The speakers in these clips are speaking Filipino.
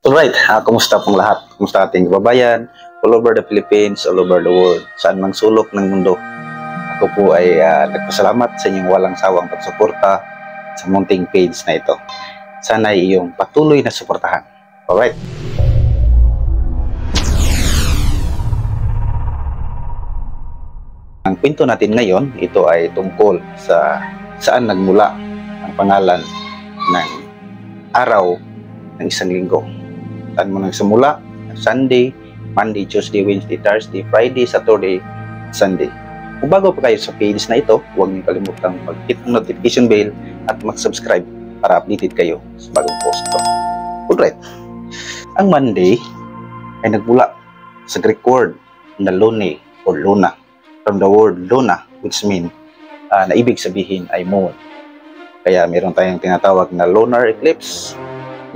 Alright, kumusta pong lahat? Kumusta ating kababayan? All over the Philippines, all over the world, saan mang sulok ng mundo. Ako po ay nagpasalamat sa inyong walang sawang pagsuporta sa munting page na ito. Sana ay iyong patuloy na suportahan. Alright. Ang kwento natin ngayon, ito ay tungkol sa saan nagmula ang pangalan ng araw ng isang linggo. Saan mo nagsimula? Sunday, Monday, Tuesday, Wednesday, Thursday, Friday, Saturday, Sunday. Kung bago pa kayo sa page na ito, huwag niyo kalimutang mag-hit ng notification bell at mag-subscribe para updated kayo sa bagong post ko. Alright. Ang Monday ay nagmula sa Greek word na lune or luna. From the word luna, which mean na ibig sabihin ay moon. Kaya meron tayong tinatawag na lunar eclipse,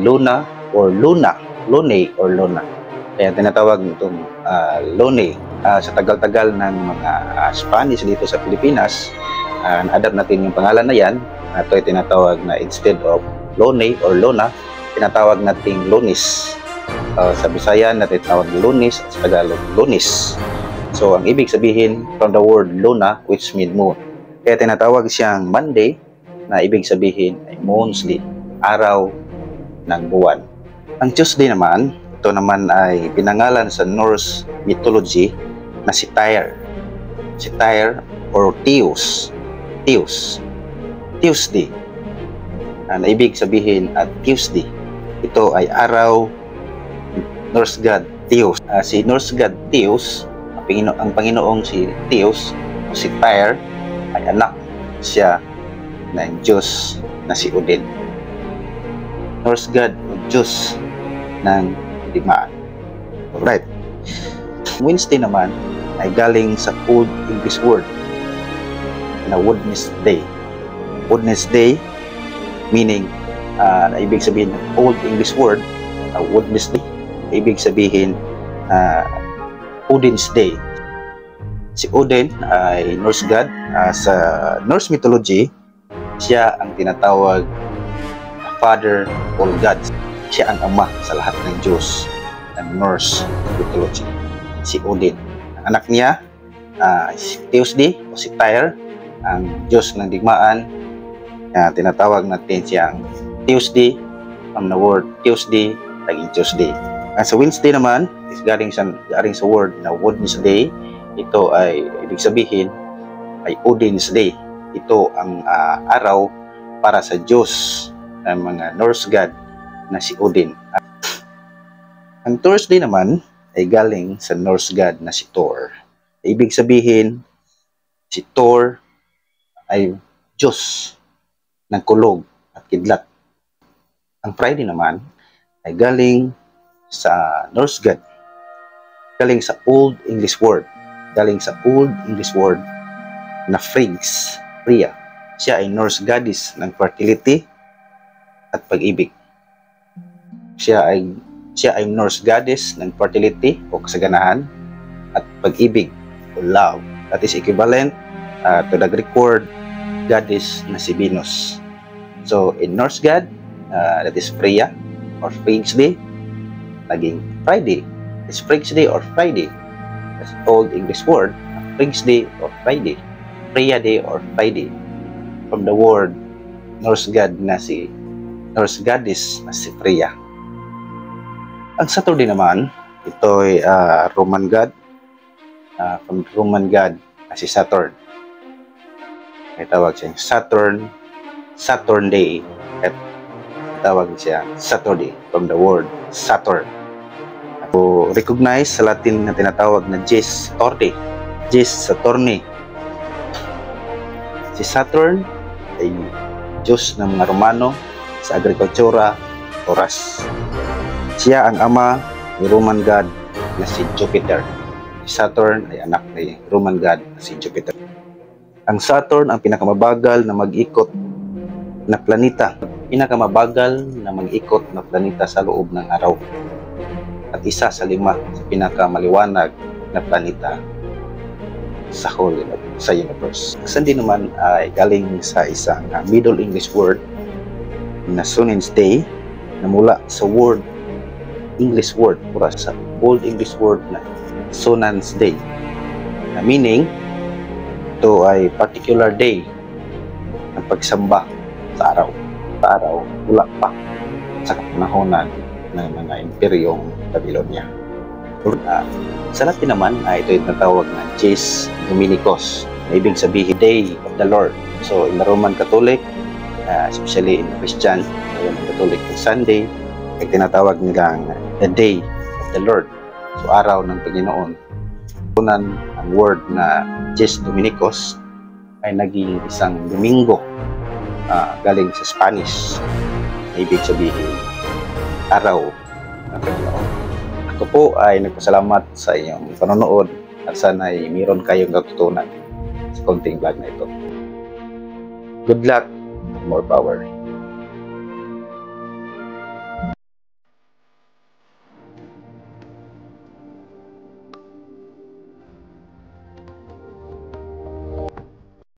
luna or luna, lune or luna. Kaya tinatawag itong lune sa tagal-tagal ng mga Spanish dito sa Pilipinas. Na-adapt natin yung pangalan na yan. Ito ay tinatawag na instead of lune or luna, tinatawag nating lunis. Sa Bisaya natin tinatawag lunis at sa Tagalog lunis. So ang ibig sabihin from the word luna, which mean moon. Kaya tinatawag siyang Monday na ibig sabihin ay moon's day, araw ng buwan. Ang Tuesday naman, ito naman ay pinangalan sa Norse mythology na si Tyr. Si Tyr or Theus. Tuesday. Na ibig sabihin at Tuesday. Ito ay araw Norse god Theus. Si Norse god Theus, ang Panginoong si Theus o si Tyr ay anak siya ng Diyos na si Odin. Norse god o Diyos ng digmaan. Alright. Wednesday naman ay galing sa Old English word na Wednesday. Wednesday meaning na ibig sabihin ng Old English word na Wednesday, ibig sabihin Odin's Day. Si Odin ay Norse god. Sa Norse mythology, siya ang tinatawag na Father of all gods. Siya ang ama sa lahat ng Diyos ng Norse mythology. Si Odin. Ang anak niya, si Tuesday o si Tyr, ang Diyos ng digmaan. Tinatawag natin siyang Tuesday, from the word Tuesday, naging Tuesday. Sa Wednesday naman, is galing sa word na Wednesday. Ito ay ibig sabihin ay Odin's Day. Ito ang araw para sa Diyos ng mga Norse god na si Odin. Ang Thursday naman ay galing sa Norse god na si Thor. Ibig sabihin, si Thor ay Diyos ng kulog at kidlat. Ang Friday naman ay galing sa Norse god, galing sa Old English word na Freya. Siya ay Norse goddess ng fertility at pag-ibig. Siya ay Norse goddess ng fertility o kasaganahan at pag-ibig o love. That is equivalent to the Greek word goddess na si Venus. So in Norse god, that is Freya or Freya's Day, naging Friday. It's Freya's Day or Friday. That's Old English word, Freya's Day or Friday. Freya Day or Friday. From the word Norse goddess na si Freya. Ang Saturday naman, ito ay Roman god. From Roman god na si Saturn. May tawag siya Saturn Day. At tawag siya Saturday from the word Saturn. So, recognize sa Latin na tinatawag na Dies Saturni. Si Saturn ay Diyos ng mga Romano sa agrikultura, oras. Siya ang ama ni Roman god na si Jupiter. Si Saturn ay anak ni Roman god na si Jupiter. Ang Saturn ang pinakamabagal na mag-ikot na planeta. Sa loob ng araw. At isa sa 5 sa pinakamaliwanag na planeta sa universe. Ang Sunday naman ay galing sa isang Middle English word na Sunday na mula sa word English word, or sa Old English word na Sonan's Day. Na meaning, ito ay particular day ng pagsamba sa araw. Sa araw, wala pa sa kapanahonan ng mga imperyong Babylonia. Sa Latin naman, ito yung natawag na Dies Dominicus, na ibig sabihin Day of the Lord. So, in the Roman Catholic, especially in Christian, Roman Catholic, Sunday, ay tinatawag nilang the Day of the Lord. So, araw ng Panginoon. Tunan ang word na Dies Dominicus ay naging isang Domingo, galing sa Spanish, na ibig sabihin araw ng Panginoon. Ako po ay nagpasalamat sa inyong panonood at sana ay mayroon kayong natutunan sa konting vlog na ito. Good luck, more power.